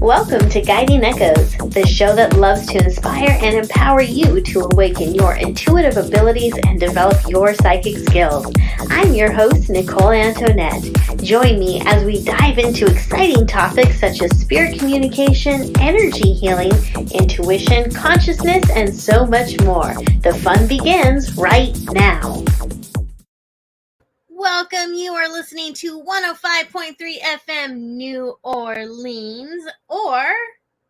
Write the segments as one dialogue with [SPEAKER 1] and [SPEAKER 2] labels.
[SPEAKER 1] Welcome to Guiding Echoes, the show that loves to inspire and empower you to awaken your intuitive abilities and develop your psychic skills. I'm your host, Nicole Antoinette. Join me as we dive into exciting topics such as spirit communication, energy healing, intuition, consciousness, and so much more. The fun begins right now. Welcome. You are listening to 105.3 FM New Orleans, or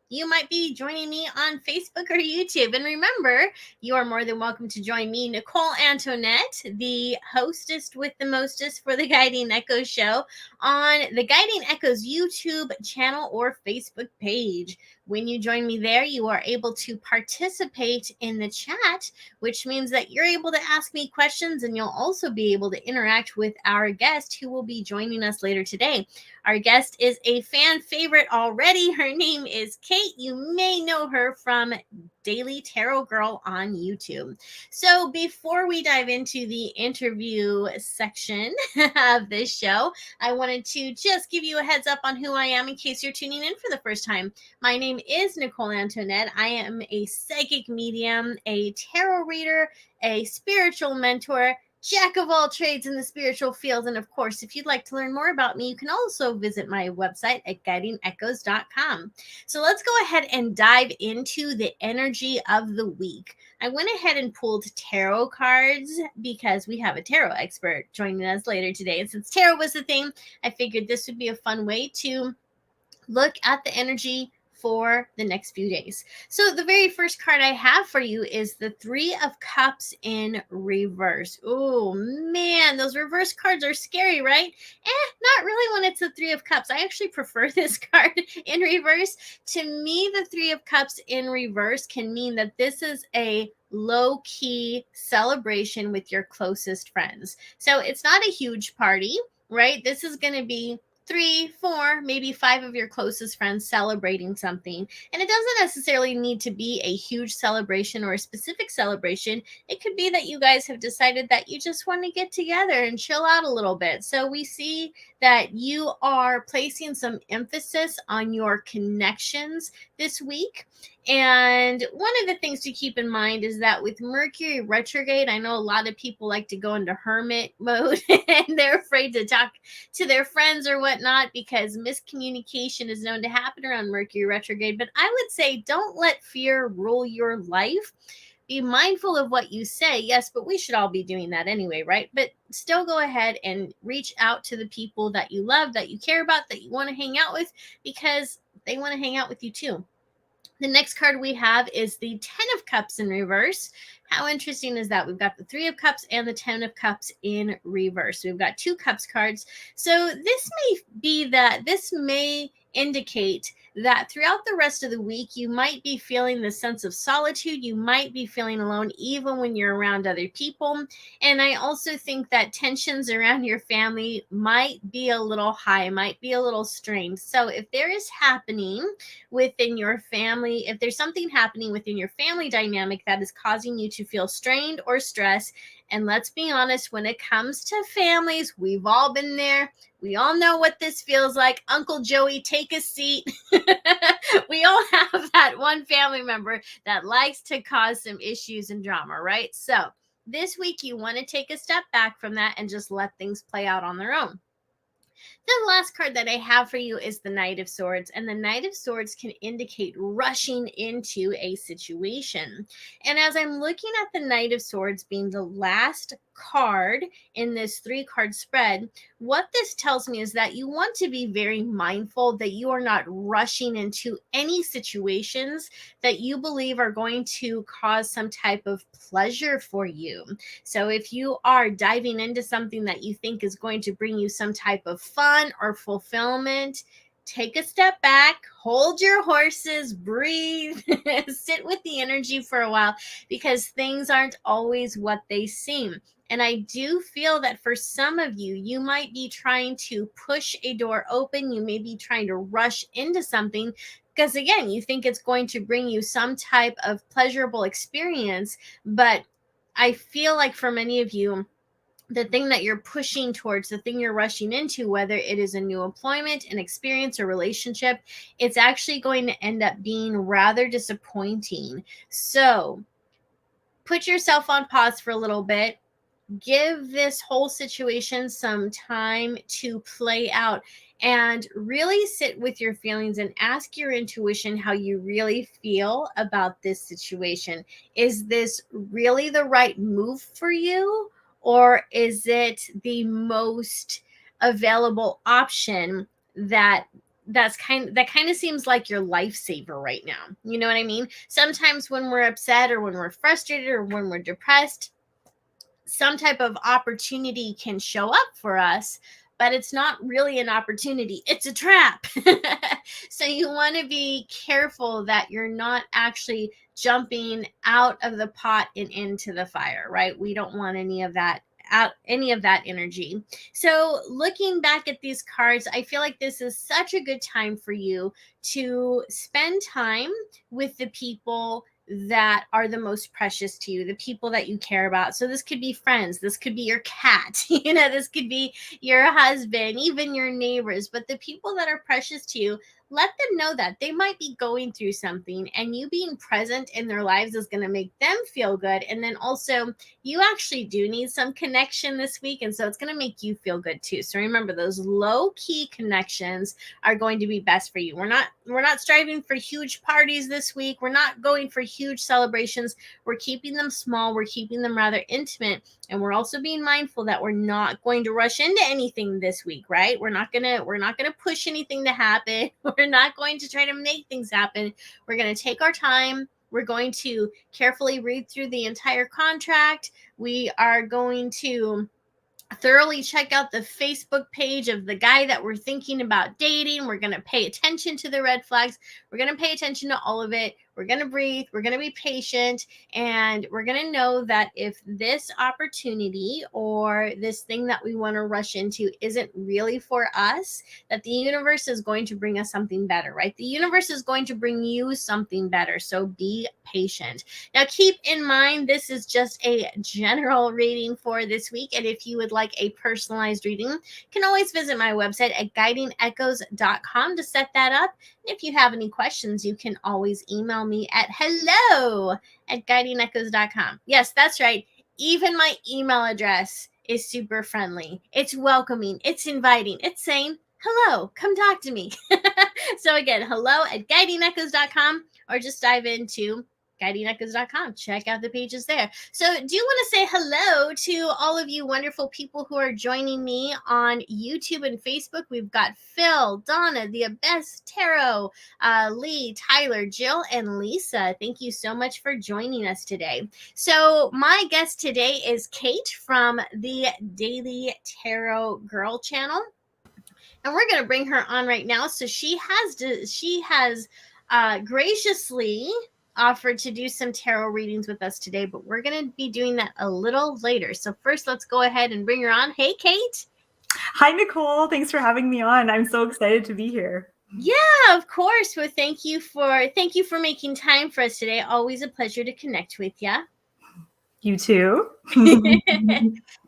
[SPEAKER 1] you might be joining me on Facebook or YouTube. And remember, you are more than welcome to join me, Nicole Antoinette, the hostess with the mostest for the Guiding Echoes show, on the Guiding Echoes YouTube channel or Facebook page. When you join me there, you are able to participate in the chat, which means that you're able to ask me questions, and you'll also be able to interact with our guest who will be joining us later today. Our guest is a fan favorite already. Her name is Kate. You may know her from Daily Tarot Girl on YouTube. So before we dive into the interview section of this show, I wanted to just give you a heads up on who I am in case you're tuning in for the first time. My name is Nicole Antoinette. I am a psychic medium, a tarot reader, a spiritual mentor, jack of all trades in the spiritual field. And of course, if you'd like to learn more about me, you can also visit my website at guidingechoes.com. So let's go ahead and dive into the energy of the week. I went ahead and pulled tarot cards because we have a tarot expert joining us later today. And since tarot was the thing, I figured this would be a fun way to look at the energy for the next few days. So the very first card I have for you is the Three of Cups in reverse. Oh man, those reverse cards are scary, right? Not really when it's the Three of Cups. I actually prefer this card in reverse. To me, the Three of Cups in reverse can mean that this is a low-key celebration with your closest friends. So it's not a huge party, right? This is going to be 3, 4, maybe 5 of your closest friends celebrating something. And it doesn't necessarily need to be a huge celebration or a specific celebration. It could be that you guys have decided that you just want to get together and chill out a little bit. So we see that you are placing some emphasis on your connections this week. And one of the things to keep in mind is that with Mercury retrograde, I know a lot of people like to go into hermit mode and they're afraid to talk to their friends or whatnot because miscommunication is known to happen around Mercury retrograde. But I would say don't let fear rule your life. Be mindful of what you say. Yes, but we should all be doing that anyway, right? But still go ahead and reach out to the people that you love, that you care about, that you want to hang out with, because they want to hang out with you too. The next card we have is the Ten of Cups in reverse. How interesting is that? We've got the Three of Cups and the Ten of Cups in reverse. We've got 2 Cups cards. So this may indicate that throughout the rest of the week, you might be feeling the sense of solitude. You might be feeling alone even when you're around other people. And I also think that tensions around your family might be a little high, might be a little strained. So if there is happening within your family, if there's something happening within your family dynamic that is causing you to feel strained or stressed, and let's be honest, when it comes to families, we've all been there. We all know what this feels like. Uncle Joey, take a seat. We all have that one family member that likes to cause some issues and drama, right? So this week, you want to take a step back from that and just let things play out on their own. The last card that I have for you is the Knight of Swords, and the Knight of Swords can indicate rushing into a situation. And as I'm looking at the Knight of Swords being the last card in this 3-card spread, what this tells me is that you want to be very mindful that you are not rushing into any situations that you believe are going to cause some type of pleasure for you. So if you are diving into something that you think is going to bring you some type of fun or fulfillment, take a step back, hold your horses, breathe, sit with the energy for a while, because things aren't always what they seem. And I do feel that for some of you, you might be trying to push a door open. You may be trying to rush into something because, again, you think it's going to bring you some type of pleasurable experience. But I feel like for many of you, the thing that you're pushing towards, the thing you're rushing into, whether it is a new employment, an experience, or relationship, it's actually going to end up being rather disappointing. So put yourself on pause for a little bit. Give this whole situation some time to play out and really sit with your feelings and ask your intuition how you really feel about this situation. Is this really the right move for you, or is it the most available option that kind of seems like your lifesaver right now? You know what I mean? Sometimes when we're upset or when we're frustrated or when we're depressed, some type of opportunity can show up for us, but it's not really an opportunity, it's a trap. So you want to be careful that you're not actually jumping out of the pot and into the fire, right? We don't want any of that energy. So looking back at these cards, I feel like this is such a good time for you to spend time with the people that are the most precious to you, the people that you care about. So this could be friends, this could be your cat, this could be your husband, even your neighbors, but the people that are precious to you, let them know that they might be going through something, and you being present in their lives is going to make them feel good. And then also, you actually do need some connection this week, and so it's going to make you feel good too. So remember, those low key connections are going to be best for you. We're not striving for huge parties this week. We're not going for huge celebrations. We're keeping them small. We're keeping them rather intimate. And we're also being mindful that we're not going to rush into anything this week, right? We're not gonna push anything to happen. We're not going to try to make things happen. We're going to take our time. We're going to carefully read through the entire contract. We are going to thoroughly check out the Facebook page of the guy that we're thinking about dating. We're going to pay attention to the red flags. We're going to pay attention to all of it. We're going to breathe. We're going to be patient. And we're going to know that if this opportunity or this thing that we want to rush into isn't really for us, that the universe is going to bring us something better, right? The universe is going to bring you something better. So be patient. Now, keep in mind, this is just a general reading for this week. And if you would like a personalized reading, you can always visit my website at guidingechoes.com to set that up. And if you have any questions, you can always email me at hello@guidingechoes.com. Yes, that's right. Even my email address is super friendly. It's welcoming. It's inviting. It's saying, hello, come talk to me. So again, hello@guidingechoes.com, or just dive into guidingechoes.com. Check out the pages there. So do you want to say hello to all of you wonderful people who are joining me on YouTube and Facebook? We've got Phil, Donna, the Abyss, Tarot, Lee, Tyler, Jill, and Lisa. Thank you so much for joining us today. So my guest today is Kate from the Daily Tarot Girl channel. And we're going to bring her on right now. So she has graciously offered to do some tarot readings with us today, but we're going to be doing that a little later. So first, let's go ahead and bring her on. Hey, Kate.
[SPEAKER 2] Hi, Nicole. Thanks for having me on. I'm so excited to be here.
[SPEAKER 1] Yeah, of course. Well, thank you for making time for us today. Always a pleasure to connect with you.
[SPEAKER 2] You too.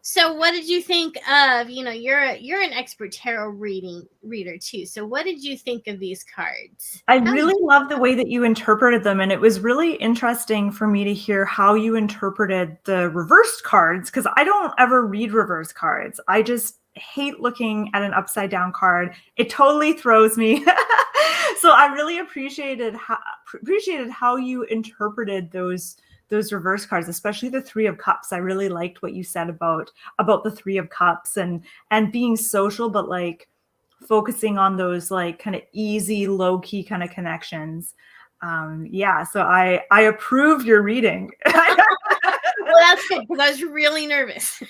[SPEAKER 1] So what did you think of, you're an expert tarot reader too. So what did you think of these cards?
[SPEAKER 2] I really love the way that you interpreted them. And it was really interesting for me to hear how you interpreted the reversed cards, because I don't ever read reverse cards. I just hate looking at an upside down card. It totally throws me. So I really appreciated how you interpreted those reverse cards, especially the Three of Cups. I really liked what you said about the Three of Cups and being social, but like focusing on those like kind of easy, low key kind of connections. So I approve your reading.
[SPEAKER 1] Well, that's good, because I was really nervous.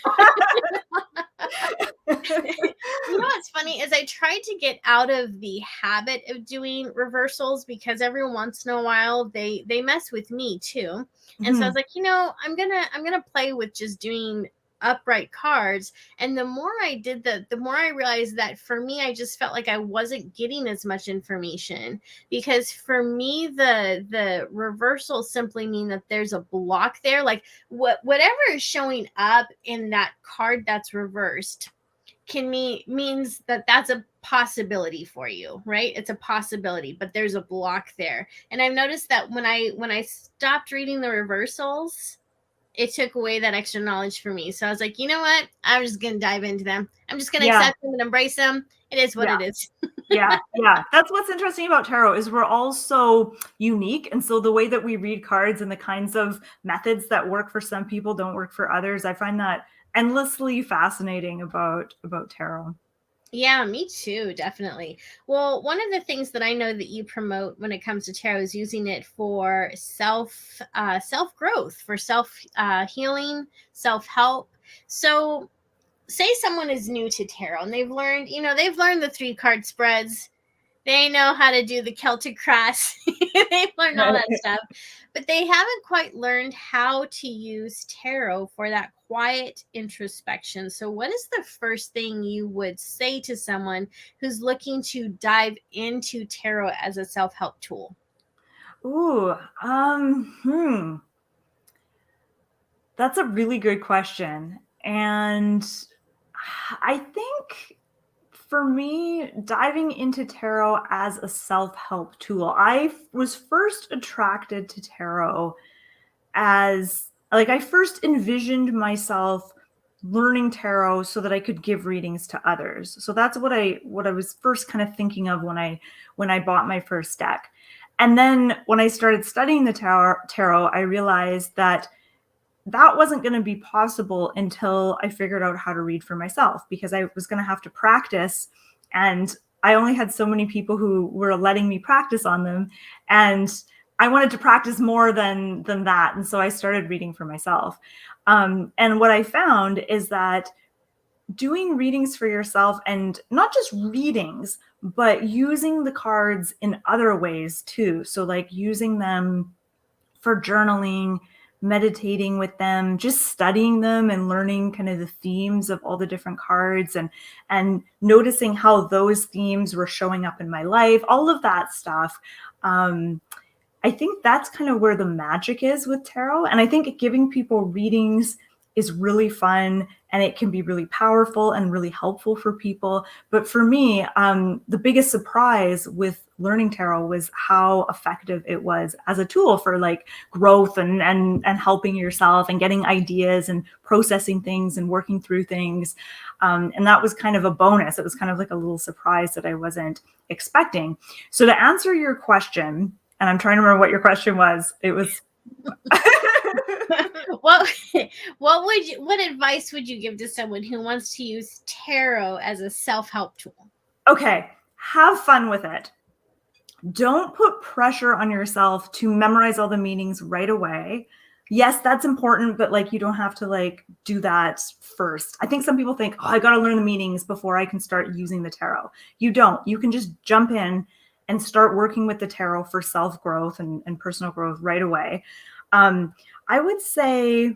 [SPEAKER 1] You know what's funny is I tried to get out of the habit of doing reversals, because every once in a while they mess with me too. And so I was like, I'm gonna play with just doing upright cards. And the more I did that, the more I realized that for me, I just felt like I wasn't getting as much information, because for me, the reversal simply mean that there's a block there. Like whatever is showing up in that card that's reversed means that that's a possibility for you, right? It's a possibility, but there's a block there. And I've noticed that when I stopped reading the reversals, it took away that extra knowledge for me. So I was like, you know what? I'm just gonna dive into them. I'm just gonna accept them and embrace them. It is what it is.
[SPEAKER 2] Yeah. That's what's interesting about tarot, is we're all so unique. And so the way that we read cards and the kinds of methods that work for some people don't work for others, I find that endlessly fascinating about tarot.
[SPEAKER 1] Yeah, me too, definitely. Well, one of the things that I know that you promote when it comes to tarot is using it for self growth, for self healing, self help. So, say someone is new to tarot and they've learned the 3 card spreads. They know how to do the Celtic cross. They've learned all that stuff, but they haven't quite learned how to use tarot for that quiet introspection. So what is the first thing you would say to someone who's looking to dive into tarot as a self-help tool?
[SPEAKER 2] Ooh, that's a really good question. And I think for me, diving into tarot as a self-help tool, I was first attracted to tarot as, like, I first envisioned myself learning tarot so that I could give readings to others. So that's what I was first kind of thinking of when I bought my first deck. And then when I started studying the tarot, I realized that wasn't going to be possible until I figured out how to read for myself, because I was going to have to practice, and I only had so many people who were letting me practice on them, and I wanted to practice more than that. And so I started reading for myself. And what I found is that doing readings for yourself, and not just readings, but using the cards in other ways too. So like using them for journaling, meditating with them, just studying them and learning kind of the themes of all the different cards, and noticing how those themes were showing up in my life, all of that stuff. I think that's kind of where the magic is with tarot. And I think giving people readings is really fun, and it can be really powerful and really helpful for people. But for me, the biggest surprise with learning tarot was how effective it was as a tool for like growth and helping yourself and getting ideas and processing things and working through things. And that was kind of a bonus. It was kind of like a little surprise that I wasn't expecting. So to answer your question, and I'm trying to remember what your question was, it was
[SPEAKER 1] what advice would you give to someone who wants to use tarot as a self-help tool?
[SPEAKER 2] Okay, have fun with it. Don't put pressure on yourself to memorize all the meanings right away. Yes, that's important, but like you don't have to like do that first. I think some people think, oh, I got to learn the meanings before I can start using the tarot. You don't. You can just jump in and start working with the tarot for self-growth and personal growth right away. I would say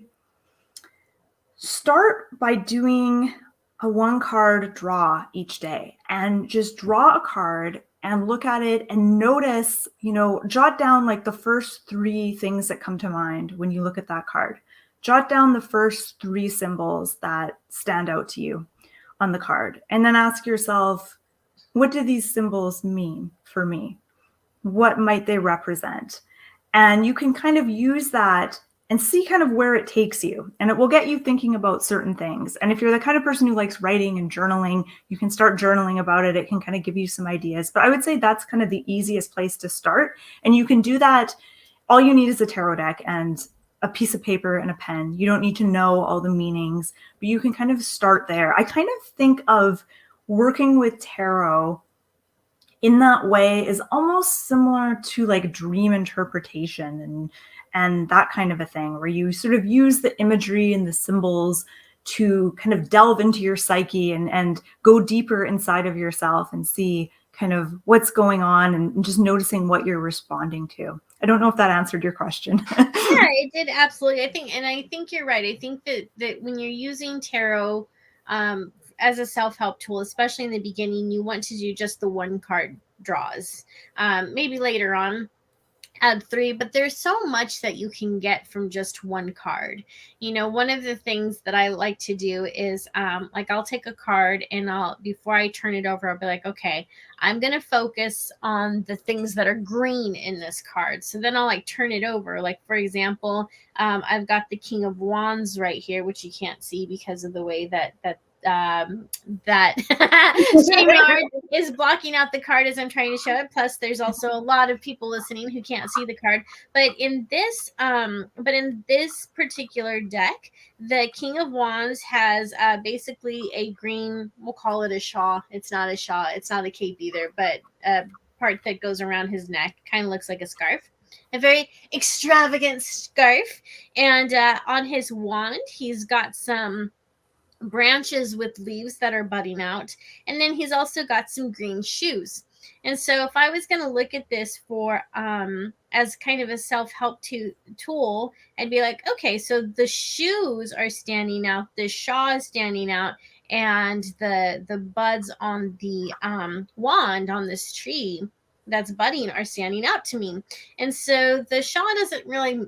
[SPEAKER 2] start by doing a 1-card draw each day, and just draw a card and look at it and notice, jot down like the first 3 things that come to mind when you look at that card. Jot down the first 3 symbols that stand out to you on the card, and then ask yourself, what do these symbols mean for me? What might they represent? And you can kind of use that and see kind of where it takes you. And it will get you thinking about certain things. And if you're the kind of person who likes writing and journaling, you can start journaling about it. It can kind of give you some ideas. But I would say that's kind of the easiest place to start. And you can do that. All you need is a tarot deck and a piece of paper and a pen. You don't need to know all the meanings, but you can kind of start there. I kind of think of working with tarot in that way is almost similar to like dream interpretation and that kind of a thing, where you sort of use the imagery and the symbols to kind of delve into your psyche and go deeper inside of yourself and see kind of what's going on and just noticing what you're responding to. I don't know if that answered your question.
[SPEAKER 1] Yeah, it did, absolutely. I think you're right. I think that when you're using tarot as a self-help tool, especially in the beginning, you want to do just the one card draws. Maybe later on add three, but there's so much that you can get from just one card. You know, one of the things that I like to do is like I'll take a card and before I turn it over, I'll be like, okay, I'm going to focus on the things that are green in this card. So then I'll like turn it over. Like, for example, I've got the King of Wands right here, which you can't see because of the way that StreamYard is blocking out the card as I'm trying to show it. Plus, there's also a lot of people listening who can't see the card. But in this particular deck, the King of Wands has basically a green, we'll call it a shawl. It's not a shawl. It's not a cape either, but a part that goes around his neck. Kind of looks like a scarf. A very extravagant scarf. And on his wand, he's got some branches with leaves that are budding out, and then he's also got some green shoes. And so if I was going to look at this for as kind of a self-help tool, I'd be like, okay, so the shoes are standing out, the shawl is standing out, and the buds on the wand on this tree that's budding are standing out to me. And so the shawl doesn't really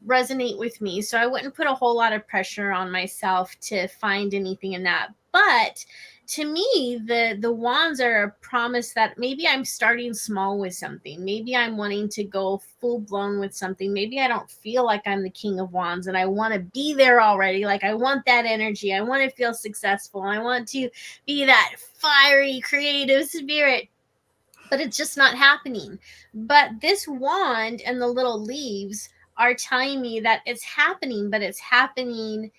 [SPEAKER 1] resonate with me, so I wouldn't put a whole lot of pressure on myself to find anything in that. But to me, the wands are a promise that maybe I'm starting small with something. Maybe I'm wanting to go full blown with something. Maybe I don't feel like I'm the King of Wands and I want to be there already. Like, I want that energy. I want to feel successful. I want to be that fiery creative spirit, but it's just not happening. But this wand and the little leaves are telling me that it's happening, but it's happening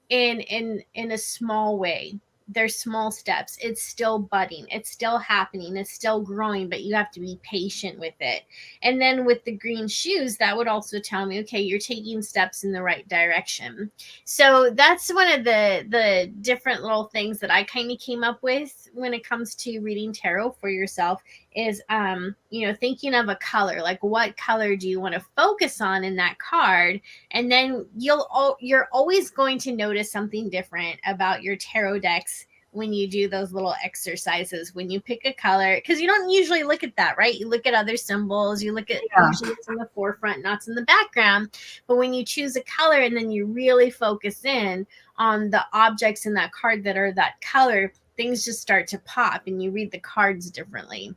[SPEAKER 1] in a small way. There's small steps. It's still budding. It's still happening. It's still growing, but you have to be patient with it. And then with the green shoes, that would also tell me, okay, you're taking steps in the right direction. So that's one of the different little things that I kind of came up with when it comes to reading tarot for yourself is, thinking of a color, like what color do you want to focus on in that card? And then you're always going to notice something different about your tarot decks when you do those little exercises, when you pick a color, because you don't usually look at that, right? You look at other symbols, you look at usually it's in the forefront, not in the background. But when you choose a color and then you really focus in on the objects in that card that are that color, things just start to pop and you read the cards differently.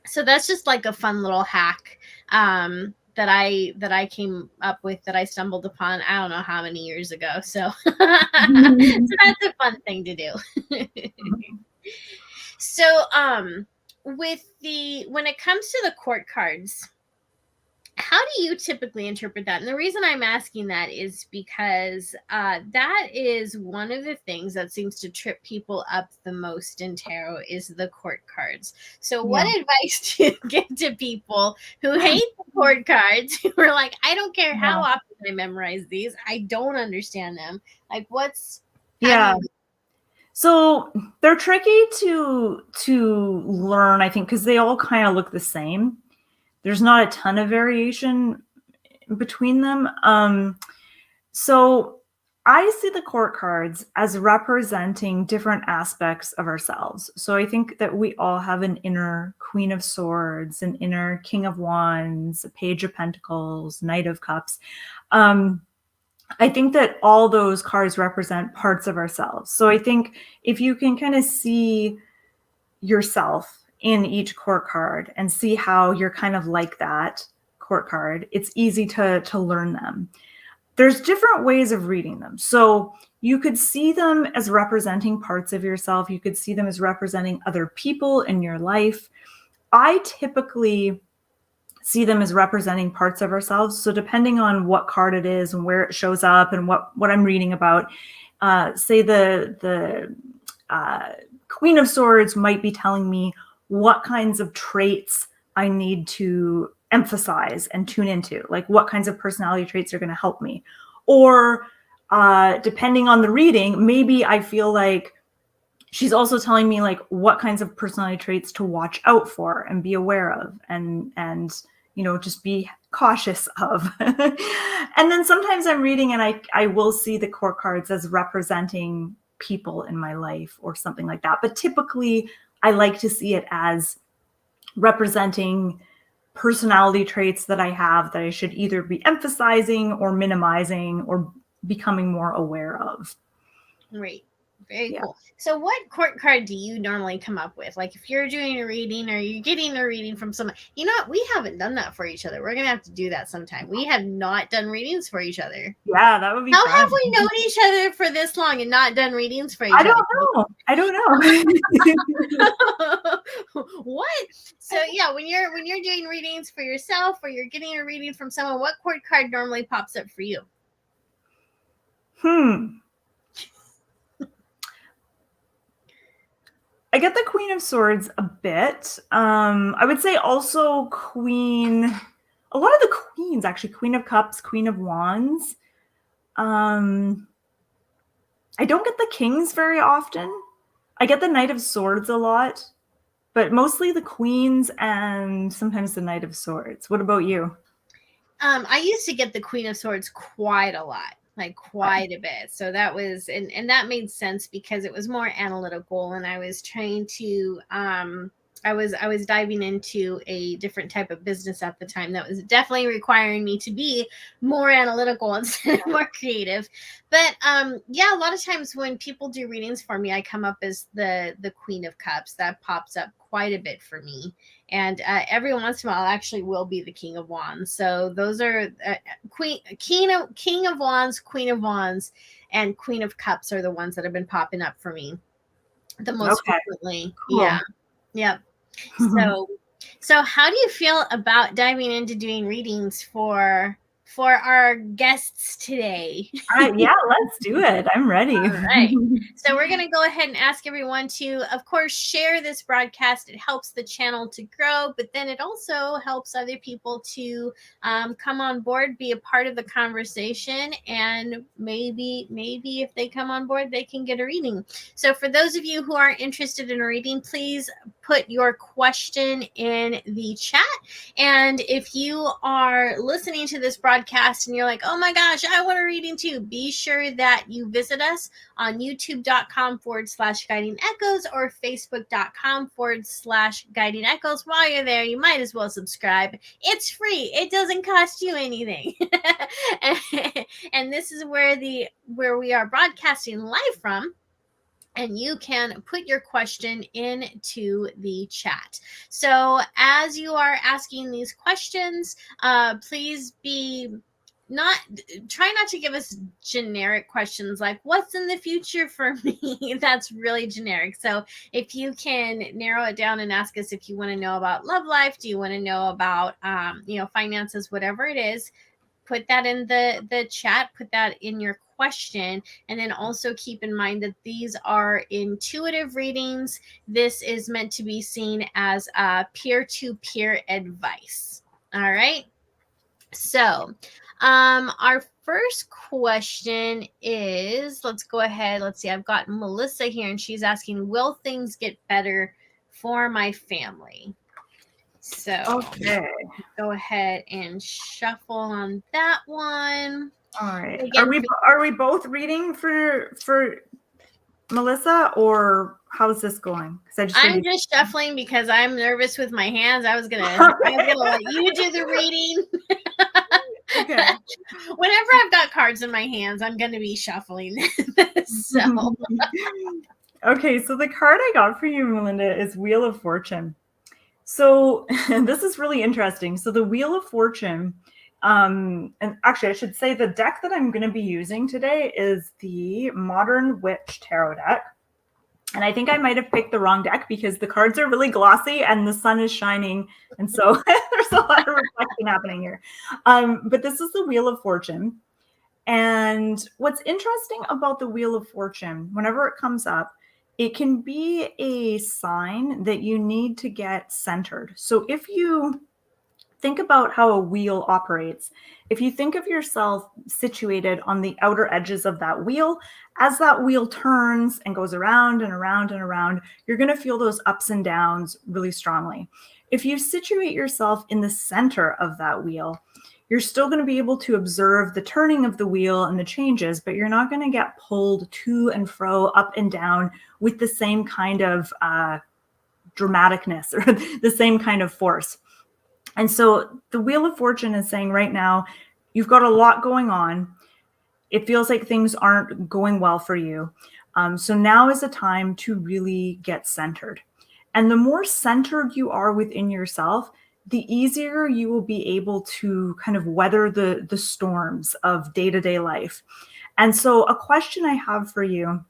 [SPEAKER 1] So that's just like a fun little hack that I came up with, that I stumbled upon, I don't know how many years ago. So, so that's a fun thing to do. So when it comes to the court cards, how do you typically interpret that? And the reason I'm asking that is because that is one of the things that seems to trip people up the most in tarot is the court cards. So what advice do you give to people who hate the court cards, who are like, I don't care how often I memorize these, I don't understand them. Like,
[SPEAKER 2] so they're tricky to learn, I think, because they all kind of look the same. There's not a ton of variation between them. So I see the court cards as representing different aspects of ourselves. So I think that we all have an inner Queen of Swords, an inner King of Wands, a Page of Pentacles, Knight of Cups. I think that all those cards represent parts of ourselves. So I think if you can kind of see yourself in each court card and see how you're kind of like that court card, it's easy to learn them. There's different ways of reading them. So you could see them as representing parts of yourself. You could see them as representing other people in your life. I typically see them as representing parts of ourselves. So depending on what card it is and where it shows up and what I'm reading about, say the Queen of Swords might be telling me what kinds of traits I need to emphasize and tune into, like what kinds of personality traits are going to help me. Or depending on the reading, maybe I feel like she's also telling me like what kinds of personality traits to watch out for and be aware of and just be cautious of. And then sometimes I'm reading and I will see the court cards as representing people in my life or something like that. But typically I like to see it as representing personality traits that I have that I should either be emphasizing or minimizing or becoming more aware of.
[SPEAKER 1] Right. Very cool. So what court card do you normally come up with? Like if you're doing a reading or you're getting a reading from someone, what? We haven't done that for each other. We're going to have to do that sometime. We have not done readings for each other.
[SPEAKER 2] Yeah, that would be
[SPEAKER 1] How
[SPEAKER 2] fun.
[SPEAKER 1] have we known each other for this long and not done readings for each other?
[SPEAKER 2] I don't
[SPEAKER 1] know. What? So yeah, when you're doing readings for yourself or you're getting a reading from someone, what court card normally pops up for you?
[SPEAKER 2] I get the Queen of Swords a bit. I would say also Queen, a lot of the Queens actually, Queen of Cups, Queen of Wands. I don't get the Kings very often. I get the Knight of Swords a lot, but mostly the Queens and sometimes the Knight of Swords. What about you?
[SPEAKER 1] I used to get the Queen of Swords quite a lot. Like quite a bit. So that was, and that made sense because it was more analytical and I was trying to, I was diving into a different type of business at the time that was definitely requiring me to be more analytical instead of more creative. But yeah, a lot of times when people do readings for me, I come up as the Queen of Cups. That pops up quite a bit for me. And every once in a while, I actually will be the King of Wands. So those are King of Wands, Queen of Wands, and Queen of Cups are the ones that have been popping up for me the most frequently. Cool. Yeah. Yep. So how do you feel about diving into doing readings for our guests today?
[SPEAKER 2] Yeah, let's do it. I'm ready.
[SPEAKER 1] All right. So we're going to go ahead and ask everyone to, of course, share this broadcast. It helps the channel to grow, but then it also helps other people to come on board, be a part of the conversation, and maybe if they come on board, they can get a reading. So for those of you who are interested in a reading, please put your question in the chat. And if you are listening to this broadcast and you're like, oh my gosh, I want a reading too, be sure that you visit us on youtube.com/guiding echoes or facebook.com/guiding echoes. While you're there, you might as well subscribe. It's free. It doesn't cost you anything. And this is where we are broadcasting live from. And you can put your question into the chat. So as you are asking these questions, please try not to give us generic questions like what's in the future for me. That's really generic. So if you can narrow it down and ask us if you want to know about love life, do you want to know about finances, whatever it is, put that in the chat, put that in your question, and then also keep in mind that these are intuitive readings. This is meant to be seen as peer-to-peer advice. All right. So our first question is, let's go ahead. Let's see. I've got Melissa here and she's asking, will things get better for my family? So
[SPEAKER 2] okay,
[SPEAKER 1] go ahead and shuffle on that one.
[SPEAKER 2] All right. Again, are we both reading for Melissa, or how's this going?
[SPEAKER 1] I'm just shuffling because I'm nervous with my hands. I was gonna let you do the reading. Okay. Whenever I've got cards in my hands, I'm gonna be shuffling. So
[SPEAKER 2] okay, so the card I got for you, Melinda, is Wheel of Fortune. So this is really interesting. So the Wheel of Fortune, and actually I should say the deck that I'm going to be using today is the Modern Witch Tarot deck. And I think I might have picked the wrong deck because the cards are really glossy and the sun is shining. And so there's a lot of reflection happening here. But this is the Wheel of Fortune. And what's interesting about the Wheel of Fortune, whenever it comes up, it can be a sign that you need to get centered. So if you think about how a wheel operates, if you think of yourself situated on the outer edges of that wheel, as that wheel turns and goes around and around and around, you're going to feel those ups and downs really strongly. if you situate yourself in the center of that wheel, you're still going to be able to observe the turning of the wheel and the changes, but you're not going to get pulled to and fro, up and down with the same kind of dramaticness or the same kind of force. And so the Wheel of Fortune is saying right now, you've got a lot going on. It feels like things aren't going well for you. So now is a time to really get centered. And the more centered you are within yourself, the easier you will be able to kind of weather the storms of day-to-day life. And so a question I have for you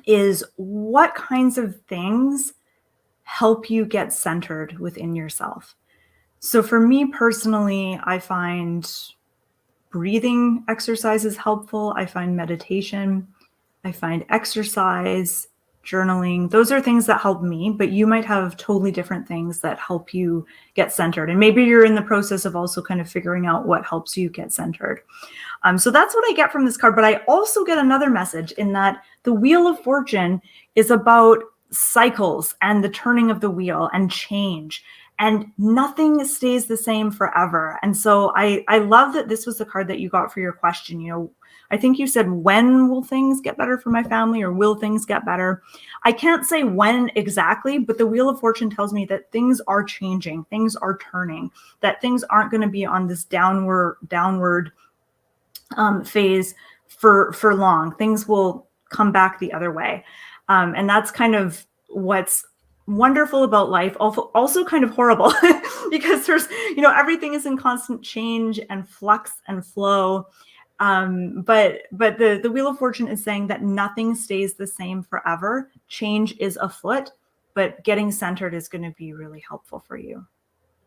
[SPEAKER 2] is, what kinds of things help you get centered within yourself? So for me personally, I find breathing exercises helpful. I find meditation. I find exercise, journaling. Those are things that help me, but you might have totally different things that help you get centered. And maybe you're in the process of also kind of figuring out what helps you get centered. So that's what I get from this card. But I also get another message in that the Wheel of Fortune is about cycles and the turning of the wheel and change. And nothing stays the same forever. And so I love that this was the card that you got for your question. You know, I think you said, when will things get better for my family, or will things get better? I can't say when exactly, but the Wheel of Fortune tells me that things are changing, things are turning, that things aren't going to be on this downward phase for long. Things will come back the other way. And that's kind of what's wonderful about life, also kind of horrible because there's, you know, everything is in constant change and flux and flow. But the Wheel of Fortune is saying that nothing stays the same forever. Change is afoot, but getting centered is going to be really helpful for you.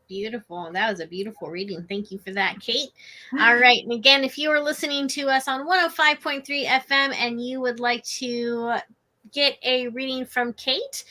[SPEAKER 1] Beautiful. That was a beautiful reading. Thank you for that, Kate. All right. And again, if you are listening to us on 105.3 FM and you would like to get a reading from Kate,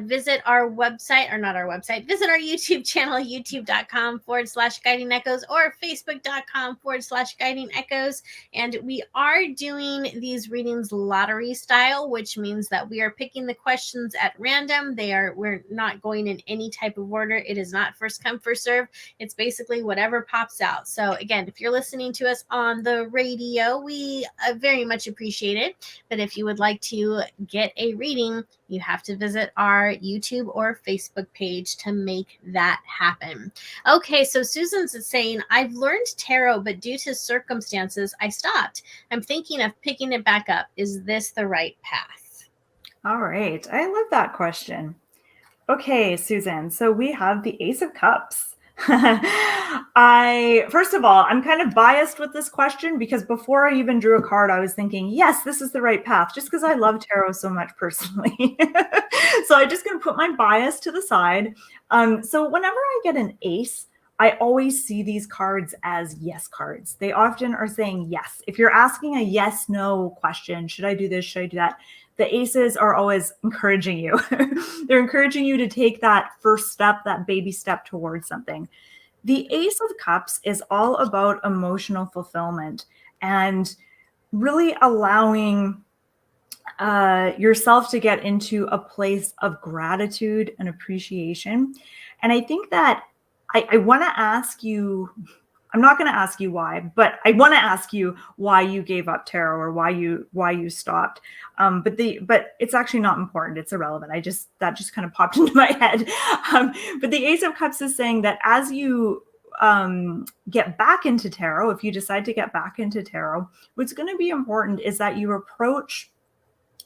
[SPEAKER 1] visit our website, or not our website, visit our YouTube channel, youtube.com/guiding echoes, or facebook.com/guiding echoes. And we are doing these readings lottery style, which means that we are picking the questions at random. We're not going in any type of order. It is not first come, first serve. It's basically whatever pops out. So again, if you're listening to us on the radio, we very much appreciate it. But if you would like to get a reading, you have to visit our YouTube or Facebook page to make that happen. Okay, so Susan's saying, I've learned tarot, but due to circumstances, I stopped. I'm thinking of picking it back up. Is this the right path?
[SPEAKER 2] All right. I love that question. Okay, Susan. So we have the Ace of Cups. First of all, I'm kind of biased with this question because before I even drew a card, I was thinking, yes, this is the right path, just because I love tarot so much personally. So I'm just going to put my bias to the side. So whenever I get an ace, I always see these cards as yes cards. They often are saying yes. If you're asking a yes, no question, should I do this? Should I do that? The aces are always encouraging you. They're encouraging you to take that first step, that baby step towards something. The Ace of Cups is all about emotional fulfillment and really allowing yourself to get into a place of gratitude and appreciation. And I think that I want to ask you, I'm not going to ask you why, but I want to ask you why you gave up tarot or why you stopped. But it's actually not important. It's irrelevant. That just kind of popped into my head. But the Ace of Cups is saying that as you get back into tarot, if you decide to get back into tarot, what's going to be important is that you approach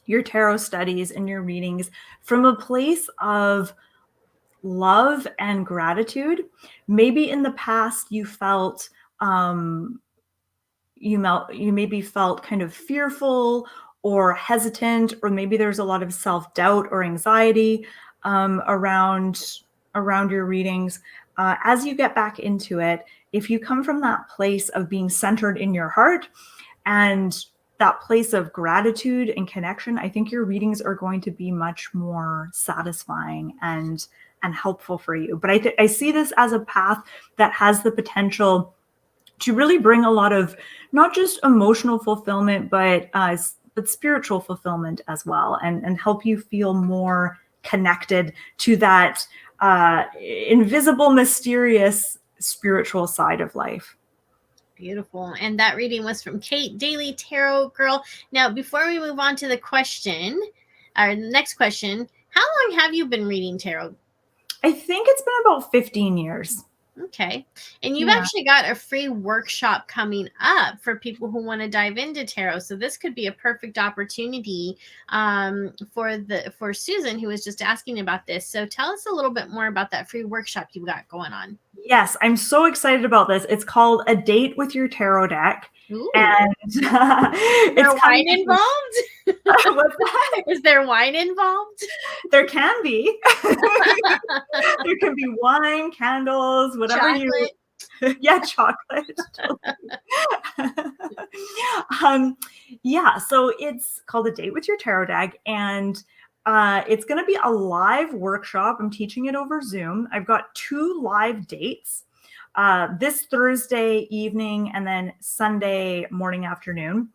[SPEAKER 2] your tarot studies and your readings from a place of love and gratitude. Maybe in the past you felt you maybe felt kind of fearful or hesitant, or maybe there's a lot of self-doubt or anxiety around your readings. As you get back into it, if you come from that place of being centered in your heart and that place of gratitude and connection, I think your readings are going to be much more satisfying and helpful for you. But I see this as a path that has the potential to really bring a lot of not just emotional fulfillment, but spiritual fulfillment as well, and help you feel more connected to that invisible, mysterious, spiritual side of life.
[SPEAKER 1] Beautiful. And that reading was from Kate, Daily Tarot Girl. Now, before we move on to the question, our next question, how long have you been reading tarot?
[SPEAKER 2] I think it's been about 15 years.
[SPEAKER 1] Okay. And you've actually got a free workshop coming up for people who want to dive into tarot. So this could be a perfect opportunity for Susan, who was just asking about this. So tell us a little bit more about that free workshop you've got going on.
[SPEAKER 2] Yes, I'm so excited about this. It's called A Date with Your Tarot Deck.
[SPEAKER 1] Ooh.
[SPEAKER 2] And
[SPEAKER 1] is there wine involved?
[SPEAKER 2] What's that?
[SPEAKER 1] Is there wine involved?
[SPEAKER 2] There can be. There can be wine, candles, whatever
[SPEAKER 1] chocolate.
[SPEAKER 2] Yeah, chocolate. Yeah, so it's called A Date with Your Tarot Deck, and it's going to be a live workshop. I'm teaching it over Zoom. I've got 2 live dates, this Thursday evening and then Sunday morning, afternoon.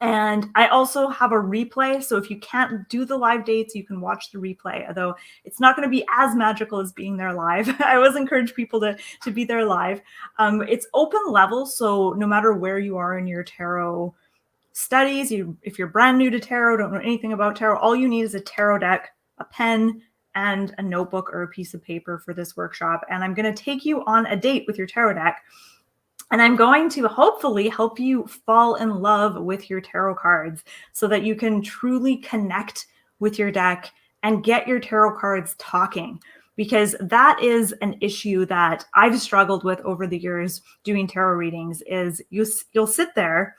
[SPEAKER 2] And I also have a replay. So if you can't do the live dates, you can watch the replay, although it's not going to be as magical as being there live. I always encourage people to be there live. It's open level. So no matter where you are in your tarot studies, if you're brand new to tarot, don't know anything about tarot, all you need is a tarot deck, a pen, and a notebook or a piece of paper for this workshop. And I'm going to take you on a date with your tarot deck. And I'm going to hopefully help you fall in love with your tarot cards so that you can truly connect with your deck and get your tarot cards talking, because that is an issue that I've struggled with over the years doing tarot readings. Is you'll sit there,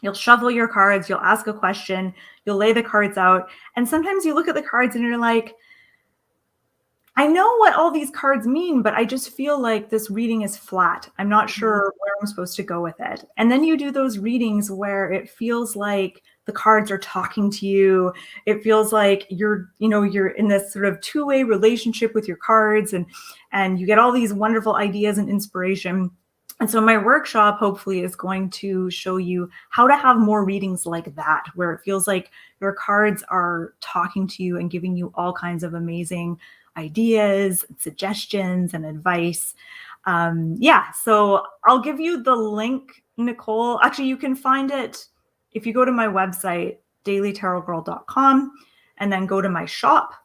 [SPEAKER 2] you'll shuffle your cards, you'll ask a question, you'll lay the cards out, and sometimes you look at the cards and you're like, I know what all these cards mean, but I just feel like this reading is flat. I'm not sure where I'm supposed to go with it. And then you do those readings where it feels like the cards are talking to you. It feels like you're in this sort of two-way relationship with your cards, and you get all these wonderful ideas and inspiration. And so my workshop hopefully is going to show you how to have more readings like that, where it feels like your cards are talking to you and giving you all kinds of amazing ideas, suggestions, and advice. So I'll give you the link, Nicole. Actually, you can find it if you go to my website, dailytarotgirl.com, and then go to my shop.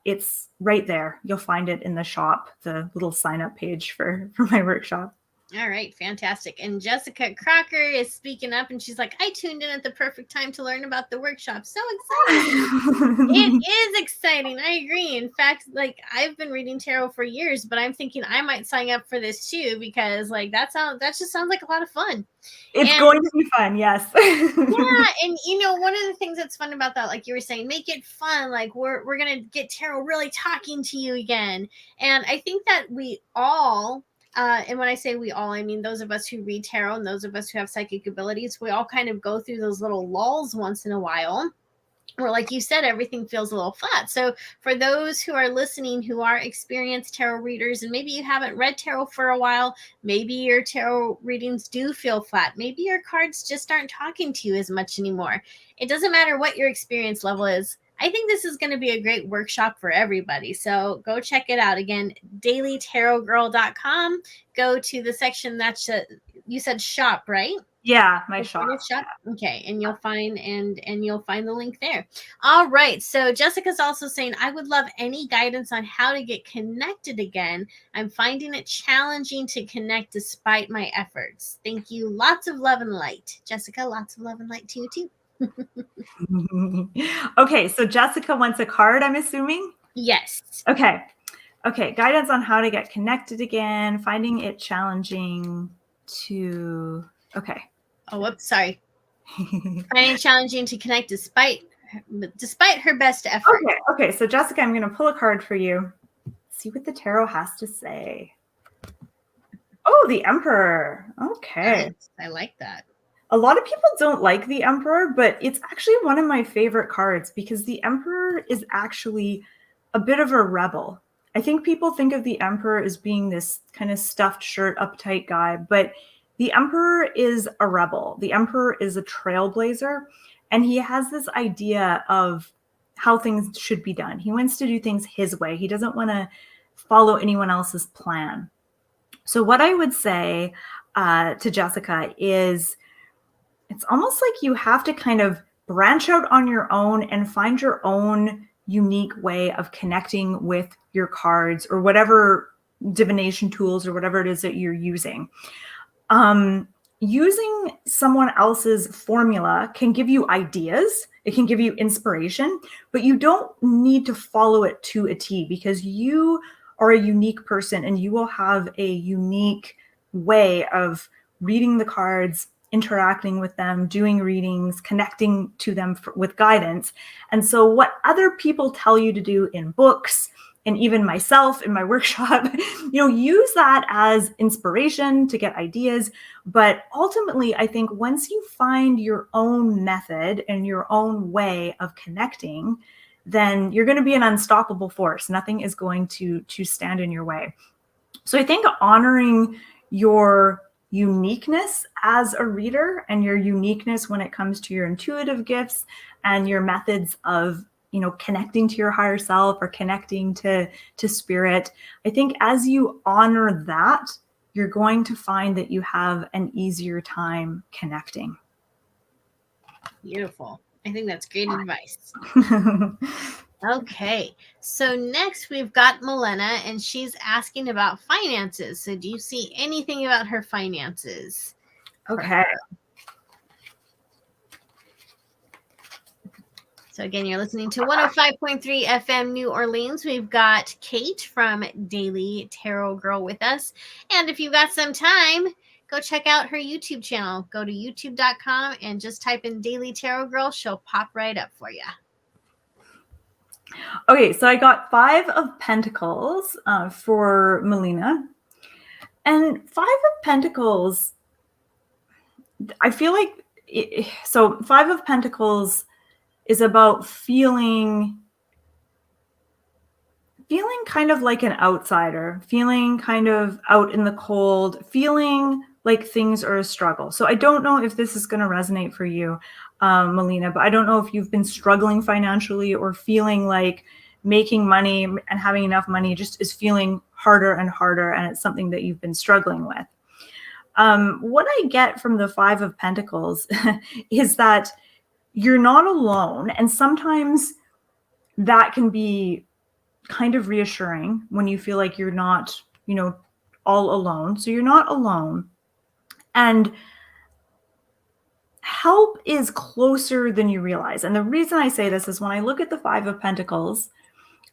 [SPEAKER 2] It's right there. You'll find it in the shop, the little sign up page for my workshop.
[SPEAKER 1] All right, fantastic. And Jessica Crocker is speaking up, and she's like, I tuned in at the perfect time to learn about the workshop. So exciting. It is exciting. I agree. In fact, like, I've been reading tarot for years, but I'm thinking I might sign up for this too, because like that just sounds like a lot of fun.
[SPEAKER 2] It's going to be fun, yes.
[SPEAKER 1] Yeah, and one of the things that's fun about that, like you were saying, make it fun. Like we're gonna get tarot really talking to you again. And I think that we all, and when I say we all, I mean those of us who read tarot and those of us who have psychic abilities, we all kind of go through those little lulls once in a while, where, like you said, everything feels a little flat. So for those who are listening, who are experienced tarot readers, and maybe you haven't read tarot for a while, maybe your tarot readings do feel flat. Maybe your cards just aren't talking to you as much anymore. It doesn't matter what your experience level is. I think this is going to be a great workshop for everybody. So go check it out. Again, dailytarotgirl.com. Go to the section that's you said shop, right?
[SPEAKER 2] Yeah, my shop.
[SPEAKER 1] Okay, and you'll find you'll find the link there. All right. So Jessica's also saying, I would love any guidance on how to get connected again. I'm finding it challenging to connect despite my efforts. Thank you. Lots of love and light. Jessica, lots of love and light to you too.
[SPEAKER 2] Okay, so Jessica wants a card, I'm assuming?
[SPEAKER 1] Yes.
[SPEAKER 2] Okay, guidance on how to get connected again, finding it challenging to, okay.
[SPEAKER 1] Oh, whoops, sorry. Finding it challenging to connect despite her best effort.
[SPEAKER 2] Okay, so Jessica, I'm going to pull a card for you. See what the tarot has to say. Oh, the Emperor. Okay.
[SPEAKER 1] Nice. I like that.
[SPEAKER 2] A lot of people don't like the Emperor, but it's actually one of my favorite cards because the Emperor is actually a bit of a rebel. I think people think of the Emperor as being this kind of stuffed shirt, uptight guy, but the Emperor is a rebel. The Emperor is a trailblazer, and he has this idea of how things should be done. He wants to do things his way. He doesn't want to follow anyone else's plan. So what I would say to Jessica is, it's almost like you have to kind of branch out on your own and find your own unique way of connecting with your cards or whatever divination tools or whatever it is that you're using. Using someone else's formula can give you ideas, it can give you inspiration, but you don't need to follow it to a T, because you are a unique person and you will have a unique way of reading the cards, interacting with them, doing readings, connecting to them with guidance. And so what other people tell you to do in books, and even myself in my workshop, use that as inspiration to get ideas. But ultimately, I think once you find your own method and your own way of connecting, then you're going to be an unstoppable force. Nothing is going to stand in your way. So I think honoring your uniqueness as a reader and your uniqueness when it comes to your intuitive gifts and your methods of connecting to your higher self or connecting to spirit, I think as you honor that, you're going to find that you have an easier time connecting.
[SPEAKER 1] Beautiful. I think that's great advice. Okay, so next we've got Melena, and she's asking about finances. So do you see anything about her finances?
[SPEAKER 2] Okay.
[SPEAKER 1] So again, you're listening to 105.3 FM New Orleans. We've got Kate from Daily Tarot Girl with us. And if you've got some time, go check out her YouTube channel. Go to youtube.com and just type in Daily Tarot Girl. She'll pop right up for you.
[SPEAKER 2] Okay, so I got 5 of Pentacles for Melena. And 5 of Pentacles, I feel like, so 5 of Pentacles is about feeling kind of like an outsider, feeling kind of out in the cold, feeling like things are a struggle. So I don't know if this is going to resonate for you, Melena, but I don't know if you've been struggling financially or feeling like making money and having enough money just is feeling harder and harder, and it's something that you've been struggling with. What I get from the 5 of Pentacles is that you're not alone. And sometimes that can be kind of reassuring when you feel like you're not, all alone. So you're not alone. And help is closer than you realize. And the reason I say this is when I look at the 5 of Pentacles,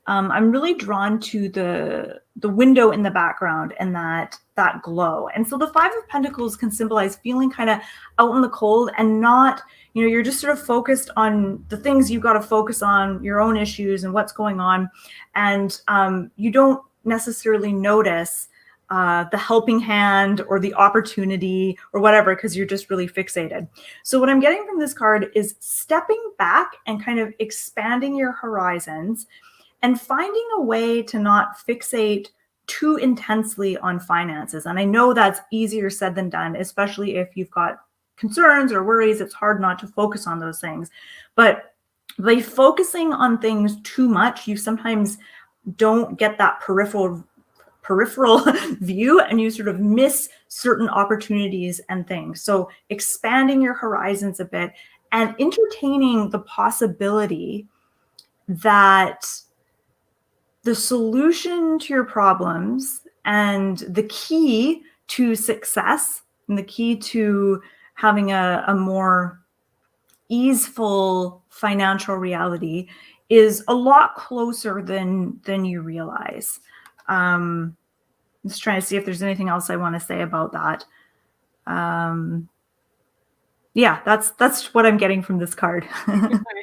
[SPEAKER 2] I'm really drawn to the window in the background and that glow. And so the 5 of Pentacles can symbolize feeling kind of out in the cold and not, you're just sort of focused on the things you've got to focus on, your own issues and what's going on. And you don't necessarily notice the helping hand or the opportunity or whatever, because you're just really fixated. So what I'm getting from this card is stepping back and kind of expanding your horizons and finding a way to not fixate too intensely on finances. And I know that's easier said than done, especially if you've got concerns or worries. It's hard not to focus on those things. But by focusing on things too much, you sometimes don't get that peripheral view, and you sort of miss certain opportunities and things. So expanding your horizons a bit and entertaining the possibility that the solution to your problems and the key to success and the key to having a more easeful financial reality is a lot closer than you realize. I'm just trying to see if there's anything else I want to say about that. Yeah, that's what I'm getting from this card.
[SPEAKER 1] All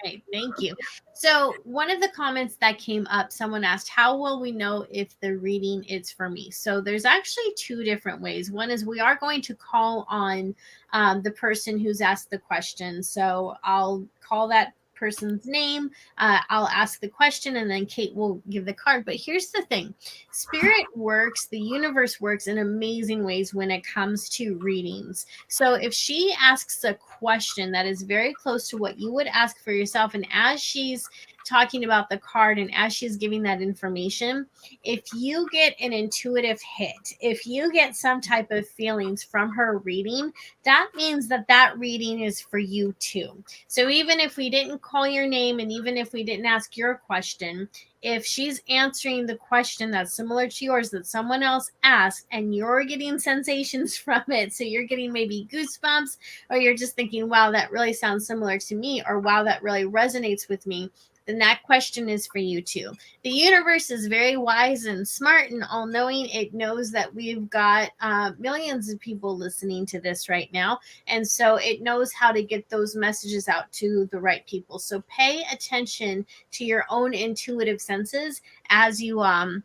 [SPEAKER 1] right, thank you. So one of the comments that came up, someone asked, how will we know if the reading is for me? So there's actually 2 different ways. One is we are going to call on the person who's asked the question. So I'll call that person's name. I'll ask the question, and then Kate will give the card. But here's the thing. Spirit works, the universe works in amazing ways when it comes to readings. So if she asks a question that is very close to what you would ask for yourself, and as she's talking about the card, and as she's giving that information, if you get an intuitive hit, if you get some type of feelings from her reading, that means that that reading is for you too. So even if we didn't call your name, and even if we didn't ask your question, if she's answering the question that's similar to yours that someone else asked, and you're getting sensations from it, so you're getting maybe goosebumps, or you're just thinking, wow, that really sounds similar to me, or wow, that really resonates with me, then that question is for you too. The universe is very wise and smart and all-knowing. It knows that we've got millions of people listening to this right now, and so it knows how to get those messages out to the right people. So pay attention to your own intuitive senses as you're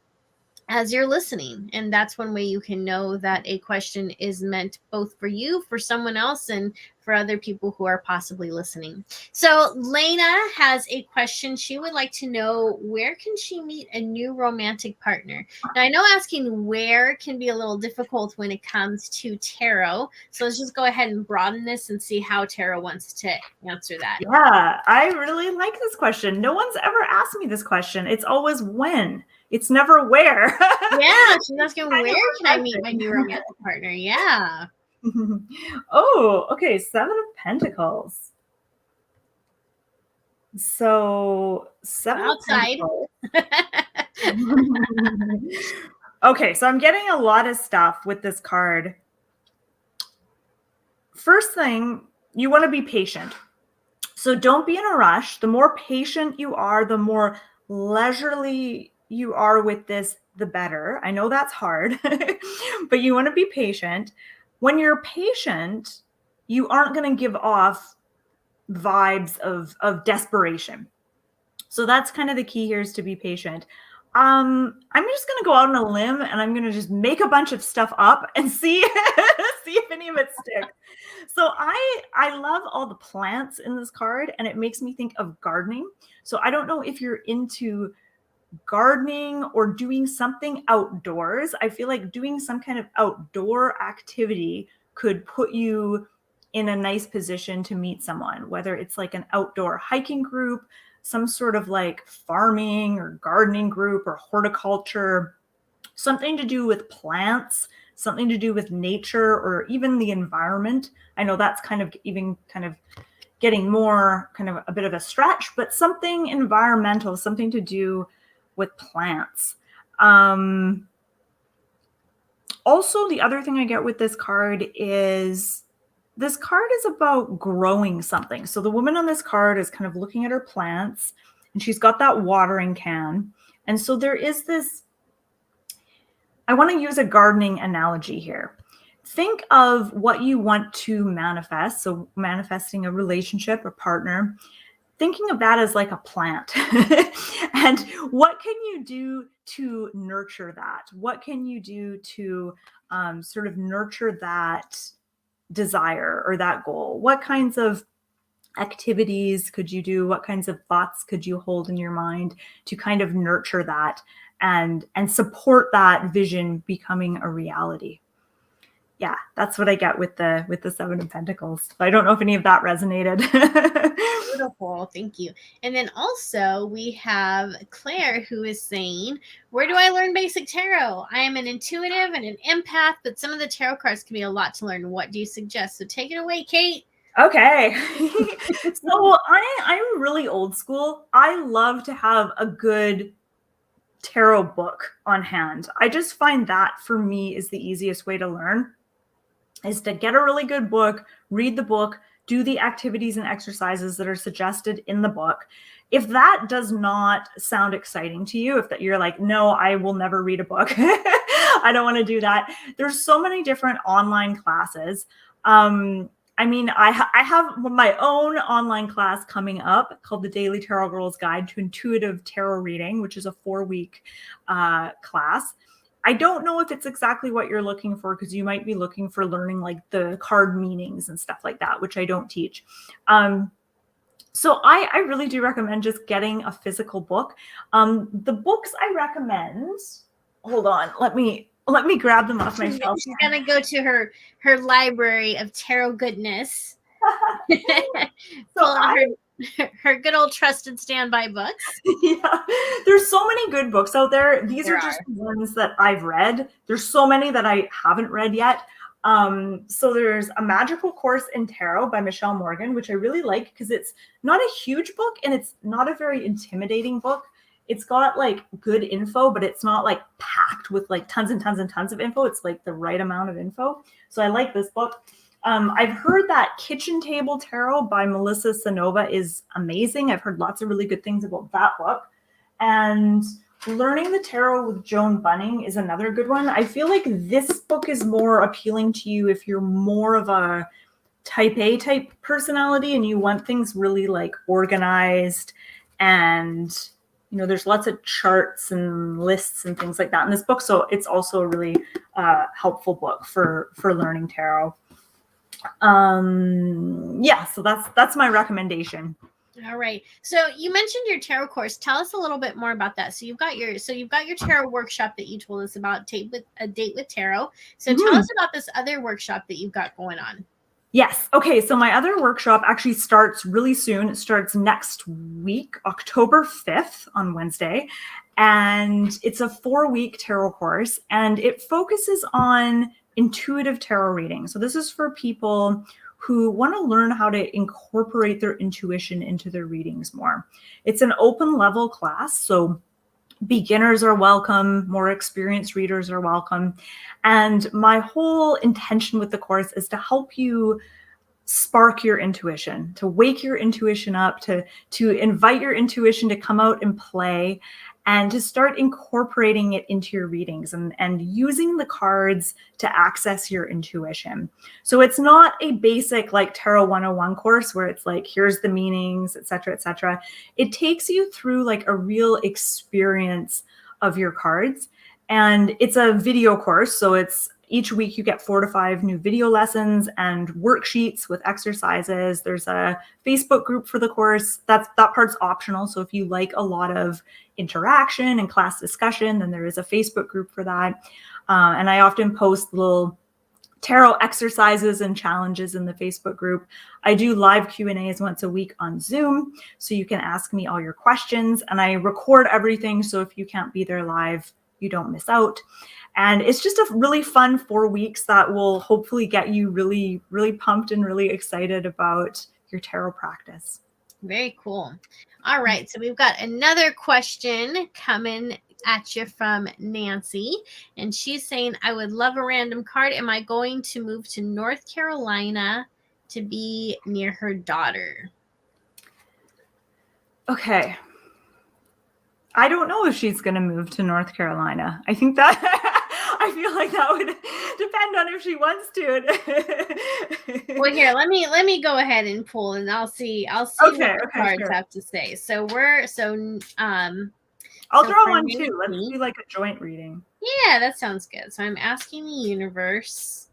[SPEAKER 1] listening, and that's one way you can know that a question is meant both for you, for someone else, and for other people who are possibly listening. So Lena has a question. She would like to know, where can she meet a new romantic partner? Now, I know asking where can be a little difficult when it comes to tarot, so let's just go ahead and broaden this and see how tarot wants to answer that.
[SPEAKER 2] Yeah, I really like this question. No one's ever asked me this question. It's always when. It's never where.
[SPEAKER 1] Yeah, she's asking, where can I meet my new romantic partner? Yeah.
[SPEAKER 2] Oh, okay. 7 of Pentacles. So 7
[SPEAKER 1] Outside.
[SPEAKER 2] of Pentacles. Okay, so I'm getting a lot of stuff with this card. First thing, you want to be patient. So don't be in a rush. The more patient you are, the more leisurely you are with this, the better. I know that's hard, but you want to be patient. When you're patient, you aren't going to give off vibes of desperation. So that's kind of the key here, is to be patient. I'm just going to go out on a limb, and I'm going to just make a bunch of stuff up and see if any of it sticks. So I love all the plants in this card, and it makes me think of gardening. So I don't know if you're into gardening or doing something outdoors. I feel like doing some kind of outdoor activity could put you in a nice position to meet someone, whether it's like an outdoor hiking group, some sort of like farming or gardening group, or horticulture, something to do with plants, something to do with nature, or even the environment. I know that's kind of getting more kind of a bit of a stretch, but something environmental, something to do with plants. Also, the other thing I get with this card is about growing something. So the woman on this card is kind of looking at her plants, and she's got that watering can. And so there is this, I want to use a gardening analogy here. Think of what you want to manifest. So manifesting a relationship, a partner, thinking of that as like a plant. And what can you do to nurture that? What can you do to sort of nurture that desire or that goal? What kinds of activities could you do? What kinds of thoughts could you hold in your mind to kind of nurture that and support that vision becoming a reality? Yeah, that's what I get with the 7 of Pentacles. I don't know if any of that resonated.
[SPEAKER 1] Beautiful. Thank you. And then also we have Claire, who is saying, where do I learn basic tarot? I am an intuitive and an empath, but some of the tarot cards can be a lot to learn. What do you suggest? So take it away, Kate.
[SPEAKER 2] Okay. So I'm really old school. I love to have a good tarot book on hand. I just find that for me is the easiest way to learn, is to get a really good book, read the book, do the activities and exercises that are suggested in the book. If that does not sound exciting to you, if that you're like, no, I will never read a book, I don't want to do that, there's so many different online classes. I mean, I have my own online class coming up called the Daily Tarot Girl's Guide to Intuitive Tarot Reading, which is a 4-week class. I don't know if it's exactly what you're looking for, because you might be looking for learning like the card meanings and stuff like that, which I don't teach. So I really do recommend just getting a physical book. The books I recommend, hold on, let me grab them off my shelf.
[SPEAKER 1] She's gonna go to her library of tarot goodness.
[SPEAKER 2] So
[SPEAKER 1] Her good old trusted standby books.
[SPEAKER 2] Yeah, there's so many good books out there. These are just the ones that I've read. There's so many that I haven't read yet. So there's A Magical Course in Tarot by Michelle Morgan, which I really like because it's not a huge book and it's not a very intimidating book. It's got like good info, but it's not like packed with like tons and tons and tons of info. It's like the right amount of info. So I like this book. I've heard that Kitchen Table Tarot by Melissa Sanova is amazing. I've heard lots of really good things about that book. And Learning the Tarot with Joan Bunning is another good one. I feel like this book is more appealing to you if you're more of a type A type personality and you want things really like organized, and you know there's lots of charts and lists and things like that in this book. So it's also a really helpful book for learning tarot. Yeah, so that's my recommendation.
[SPEAKER 1] All right. So you mentioned your tarot course. Tell us a little bit more about that. So you've got your tarot workshop that you told us about, A Date with Tarot. So tell us about this other workshop that you've got going on.
[SPEAKER 2] Yes. Okay. So my other workshop actually starts really soon. It starts next week, October 5th on Wednesday. And it's a 4-week tarot course and it focuses on intuitive tarot reading. So this is for people who want to learn how to incorporate their intuition into their readings more. It's an open level class, so beginners are welcome, more experienced readers are welcome. And my whole intention with the course is to help you spark your intuition, to wake your intuition up, to invite your intuition to come out and play, and to start incorporating it into your readings and using the cards to access your intuition. So it's not a basic like Tarot 101 course where it's like, here's the meanings, et cetera, et cetera. It takes you through like a real experience of your cards. And it's a video course. So it's each week you get 4 to 5 new video lessons and worksheets with exercises. There's a Facebook group for the course. That part's optional. So if you like a lot of interaction and class discussion, then there is a Facebook group for that. And I often post little tarot exercises and challenges in the Facebook group. I do live Q&As once a week on Zoom, so you can ask me all your questions. And I record everything, so if you can't be there live, you don't miss out. And it's just a really fun 4 weeks that will hopefully get you really, really pumped and really excited about your tarot practice.
[SPEAKER 1] Very cool. All right. So we've got another question coming at you from Nancy. And she's saying, I would love a random card. Am I going to move to North Carolina to be near her daughter?
[SPEAKER 2] Okay. I don't know if she's going to move to North Carolina. I think that I feel like that would depend on if she wants to.
[SPEAKER 1] Well, here, let me go ahead and pull, and I'll see what the cards have to say. So
[SPEAKER 2] I'll draw one too. Let's do like a joint reading.
[SPEAKER 1] Yeah, that sounds good. So I'm asking the universe.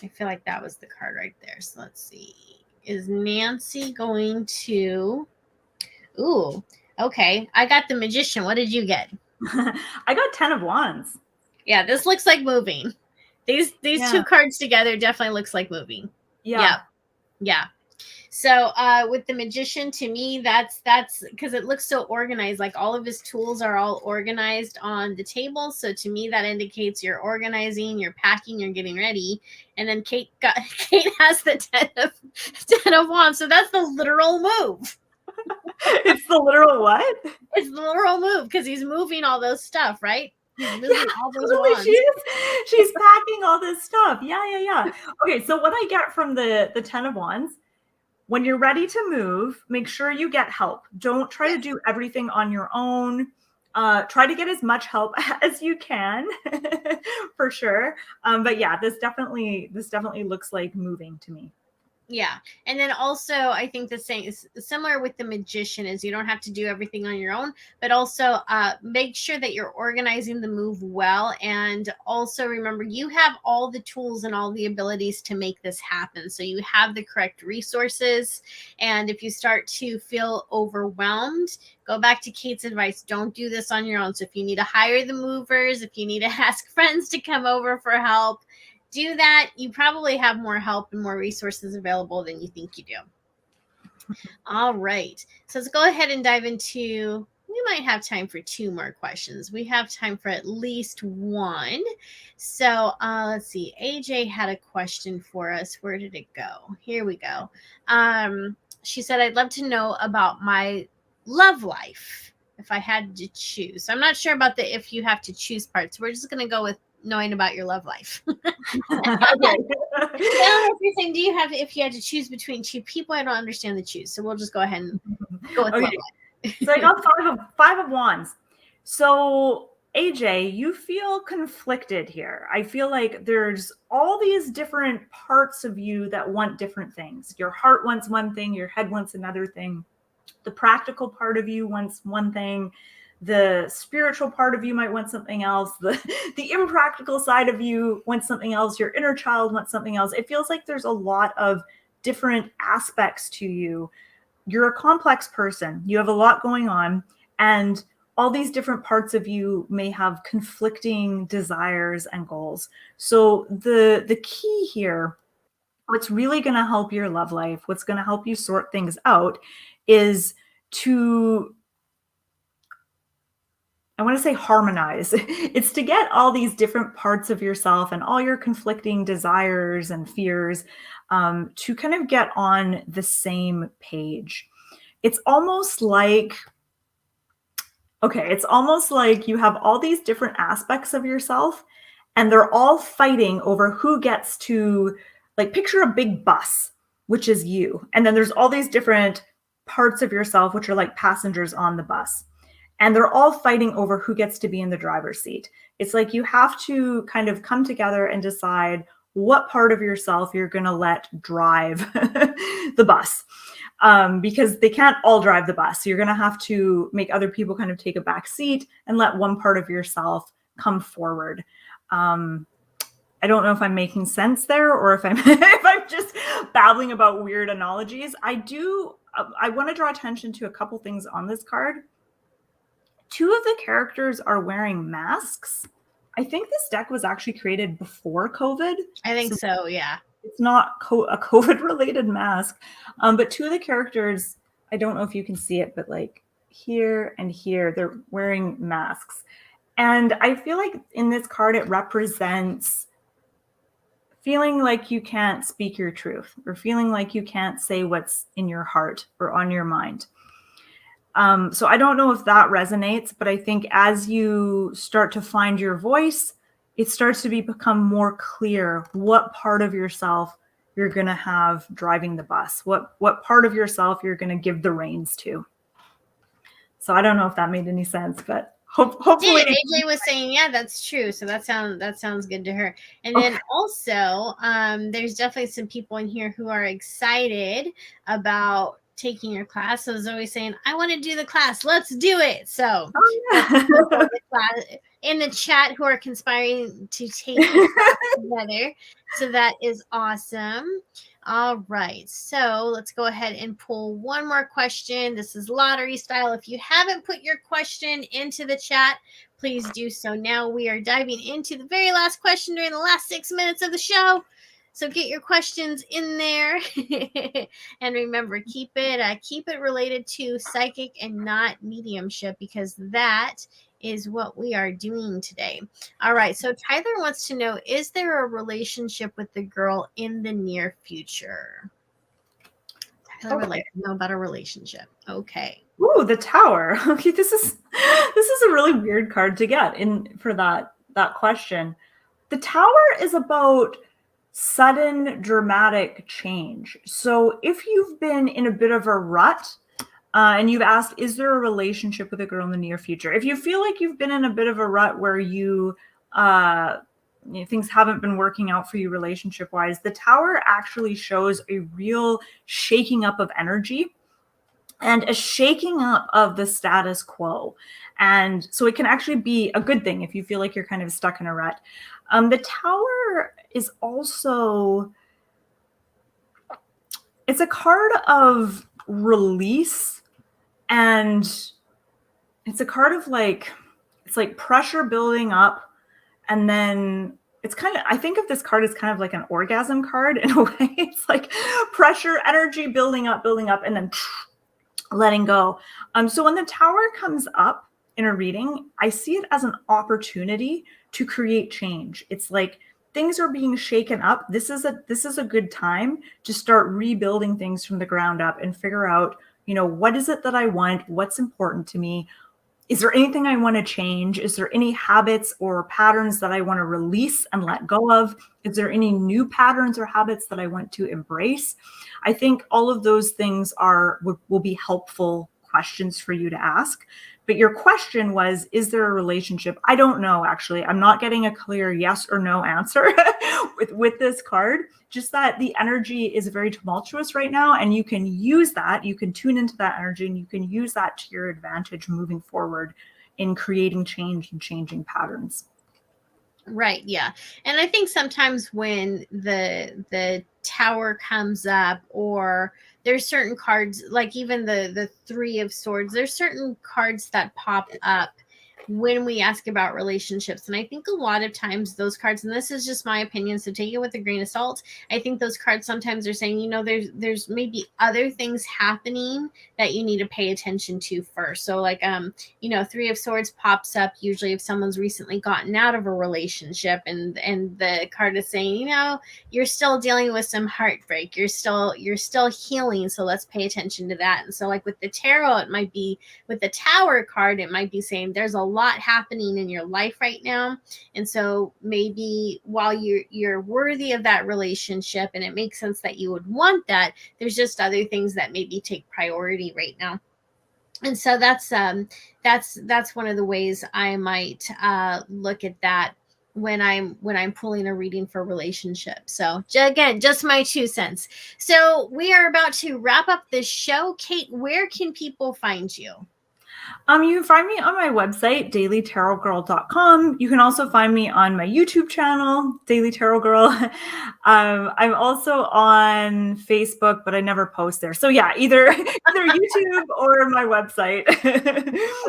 [SPEAKER 1] I feel like that was the card right there. So let's see. Is Nancy going to? Ooh. Okay, I got the Magician. What did you get?
[SPEAKER 2] I got 10 of Wands.
[SPEAKER 1] Yeah, this looks like moving. These two cards together definitely looks like moving. Yeah. So with the Magician, to me, that's because it looks so organized. Like all of his tools are all organized on the table. So to me, that indicates you're organizing, you're packing, you're getting ready. And then Kate has the 10 of Wands. So that's the literal move.
[SPEAKER 2] It's the literal what?
[SPEAKER 1] It's the literal move because he's moving all those stuff, right? He's moving all those wands.
[SPEAKER 2] She's packing all this stuff. Yeah. Okay, so what I get from the 10 of Wands, when you're ready to move, make sure you get help. Don't try to do everything on your own. Try to get as much help as you can, for sure. But yeah, this definitely looks like moving to me.
[SPEAKER 1] Yeah. And then also, I think the same is similar with the Magician is you don't have to do everything on your own, but also make sure that you're organizing the move well. And also remember, you have all the tools and all the abilities to make this happen. So you have the correct resources. And if you start to feel overwhelmed, go back to Kate's advice. Don't do this on your own. So if you need to hire the movers, if you need to ask friends to come over for help, do that. You probably have more help and more resources available than you think you do. All right. So let's go ahead and dive into. We might have time for 2 more questions. We have time for at least one. So let's see. AJ had a question for us. Where did it go? Here we go. She said, I'd love to know about my love life if I had to choose. So I'm not sure about the if you have to choose parts. We're just going to go with knowing about your love life.
[SPEAKER 2] Okay.
[SPEAKER 1] Well, if you're saying, do you have, if you had to choose between 2 people, I don't understand the choose. So we'll just go ahead and go with love
[SPEAKER 2] Okay.
[SPEAKER 1] life.
[SPEAKER 2] So I got five of wands. So AJ, you feel conflicted here. I feel like there's all these different parts of you that want different things. Your heart wants one thing, your head wants another thing. The practical part of you wants one thing. The spiritual part of you might want something else. The impractical side of you wants something else. Your inner child wants something else. It feels like there's a lot of different aspects to you. You're a complex person. You have a lot going on, and all these different parts of you may have conflicting desires and goals. So the key here, what's really going to help your love life, what's going to help you sort things out is to, I want to say harmonize. It's to get all these different parts of yourself and all your conflicting desires and fears to kind of get on the same page. It's almost like, okay, it's almost like you have all these different aspects of yourself and they're all fighting over who gets to, like, picture a big bus, which is you. And then there's all these different parts of yourself, which are like passengers on the bus. And they're all fighting over who gets to be in the driver's seat. It's like you have to kind of come together and decide what part of yourself you're going to let drive the bus. Because they can't all drive the bus. So you're going to have to make other people kind of take a back seat and let one part of yourself come forward. I don't know if I'm making sense there or if I'm if I'm just babbling about weird analogies. I want to draw attention to a couple things on this card. 2 of the characters are wearing masks. I think this deck was actually created before COVID.
[SPEAKER 1] I think so, yeah.
[SPEAKER 2] It's not a COVID related mask. But 2 of the characters, I don't know if you can see it, but like here and here, they're wearing masks. And I feel like in this card, it represents feeling like you can't speak your truth or feeling like you can't say what's in your heart or on your mind. So I don't know if that resonates, but I think as you start to find your voice, it starts to become more clear what part of yourself you're going to have driving the bus, what part of yourself you're going to give the reins to. So I don't know if that made any sense, but hopefully
[SPEAKER 1] AJ was saying, yeah, that's true. So that sounds good to her. And then also, there's definitely some people in here who are excited about taking your class. So Zoe's saying, I want to do the class. Let's do it. So the class in the chat who are conspiring to take the class together. So that is awesome. All right. So let's go ahead and pull one more question. This is lottery style. If you haven't put your question into the chat, please do so now. We are diving into the very last question during the last 6 minutes of the show. So get your questions in there. And remember, keep it related to psychic and not mediumship, because that is what we are doing today. All right. So Tyler wants to know, is there a relationship with the girl in the near future? Tyler would like to know about a relationship. Okay.
[SPEAKER 2] Ooh, the Tower. Okay, this is a really weird card to get in for that question. The Tower is about sudden dramatic change. So if you've been in a bit of a rut and you've asked, is there a relationship with a girl in the near future? If you feel like you've been in a bit of a rut where things haven't been working out for you relationship wise, the Tower actually shows a real shaking up of energy and a shaking up of the status quo. And so it can actually be a good thing if you feel like you're kind of stuck in a rut. The Tower is also, it's a card of release, and it's a card of like, it's like pressure building up, and then I think of this card as kind of like an orgasm card in a way. It's like pressure, energy building up, and then letting go. So when the Tower comes up in a reading, I see it as an opportunity to create change. It's like things are being shaken up. This is a good time to start rebuilding things from the ground up and figure out, what is it that I want? What's important to me? Is there anything I want to change? Is there any habits or patterns that I want to release and let go of? Is there any new patterns or habits that I want to embrace? I think all of those things will be helpful questions for you to ask. But your question was, is there a relationship? I don't know, actually. I'm not getting a clear yes or no answer with this card. Just that the energy is very tumultuous right now, and you can use that. You can tune into that energy, and you can use that to your advantage moving forward in creating change and changing patterns.
[SPEAKER 1] Right. Yeah. And I think sometimes when the Tower comes up, or there's certain cards, like even the Three of Swords, there's certain cards that pop up when we ask about relationships. And I think a lot of times those cards, and this is just my opinion, so take it with a grain of salt, I think those cards sometimes are saying, there's maybe other things happening that you need to pay attention to first. So like, Three of Swords pops up usually if someone's recently gotten out of a relationship, and the card is saying, you're still dealing with some heartbreak. You're still healing. So let's pay attention to that. And so like with the tarot, it might be, with the Tower card, it might be saying there's a lot happening in your life right now. And so maybe while you're worthy of that relationship, and it makes sense that you would want that, there's just other things that maybe take priority right now. And so that's one of the ways I might look at that when I'm pulling a reading for relationships. So again, just my 2 cents. So we are about to wrap up this show. Kate, where can people find you?
[SPEAKER 2] You can find me on my website, dailytarotgirl.com. You can also find me on my YouTube channel, Daily Tarot Girl. I'm also on Facebook, but I never post there. So yeah, either YouTube or my website.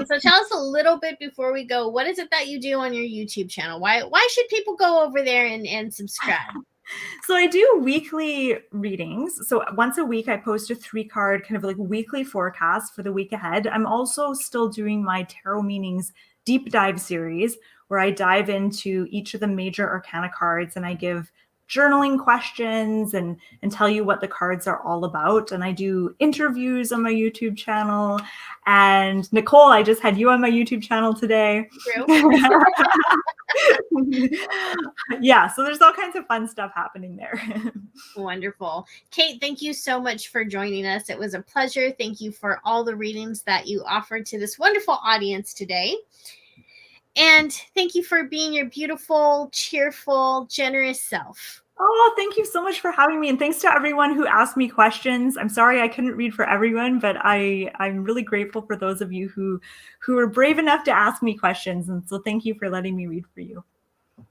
[SPEAKER 1] So tell us a little bit before we go. What is it that you do on your YouTube channel? Why should people go over there and subscribe?
[SPEAKER 2] So I do weekly readings. So once a week, I post a 3-card kind of like weekly forecast for the week ahead. I'm also still doing my Tarot Meanings deep dive series, where I dive into each of the major arcana cards, and I give journaling questions and tell you what the cards are all about. And I do interviews on my YouTube channel. And Nicole, I just had you on my YouTube channel today. Yeah, so there's all kinds of fun stuff happening there.
[SPEAKER 1] Wonderful. Kate, thank you so much for joining us. It was a pleasure. Thank you for all the readings that you offered to this wonderful audience today. And thank you for being your beautiful, cheerful, generous self.
[SPEAKER 2] Oh, thank you so much for having me. And thanks to everyone who asked me questions. I'm sorry I couldn't read for everyone, but I'm really grateful for those of you who were brave enough to ask me questions. And so thank you for letting me read for you.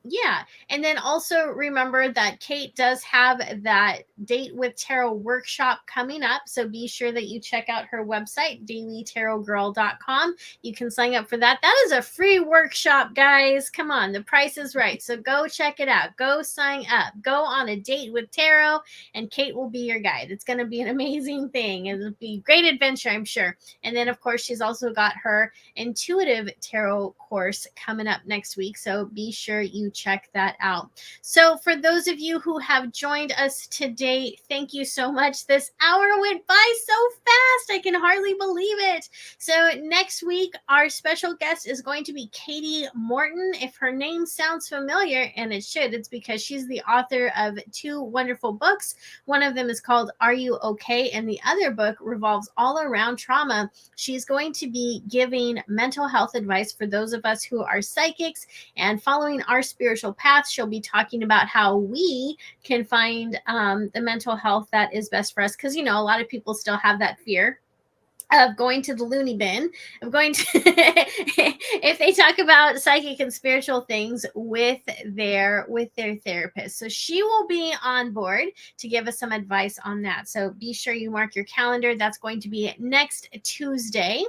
[SPEAKER 1] Yeah. And then also remember that Kate does have that Date with Tarot workshop coming up. So be sure that you check out her website, dailytarotgirl.com. You can sign up for that. That is a free workshop, guys. Come on, the price is right. So go check it out. Go sign up. Go on a date with tarot, and Kate will be your guide. It's going to be an amazing thing. It'll be a great adventure, I'm sure. And then, of course, she's also got her intuitive tarot course coming up next week. So be sure you check that out. So for those of you who have joined us today, thank you so much. This hour went by so fast. I can hardly believe it. So next week, our special guest is going to be Katie Morton. If her name sounds familiar, and it should, it's because she's the author of 2 wonderful books. One of them is called Are You Okay? And the other book revolves all around trauma. She's going to be giving mental health advice for those of us who are psychics and following our spiritual path. She'll be talking about how we can find the mental health that is best for us. Because, a lot of people still have that fear of going to the loony bin, of going to, if they talk about psychic and spiritual things with their therapist. So she will be on board to give us some advice on that. So be sure you mark your calendar. That's going to be next Tuesday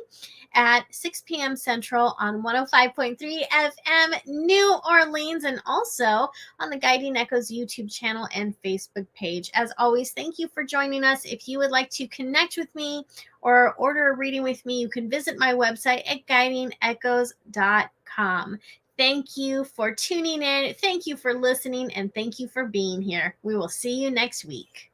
[SPEAKER 1] at 6 p.m. Central on 105.3 FM New Orleans, and also on the Guiding Echoes YouTube channel and Facebook page. As always, thank you for joining us. If you would like to connect with me or order a reading with me, you can visit my website at guidingechoes.com. Thank you for tuning in. Thank you for listening, and thank you for being here. We will see you next week.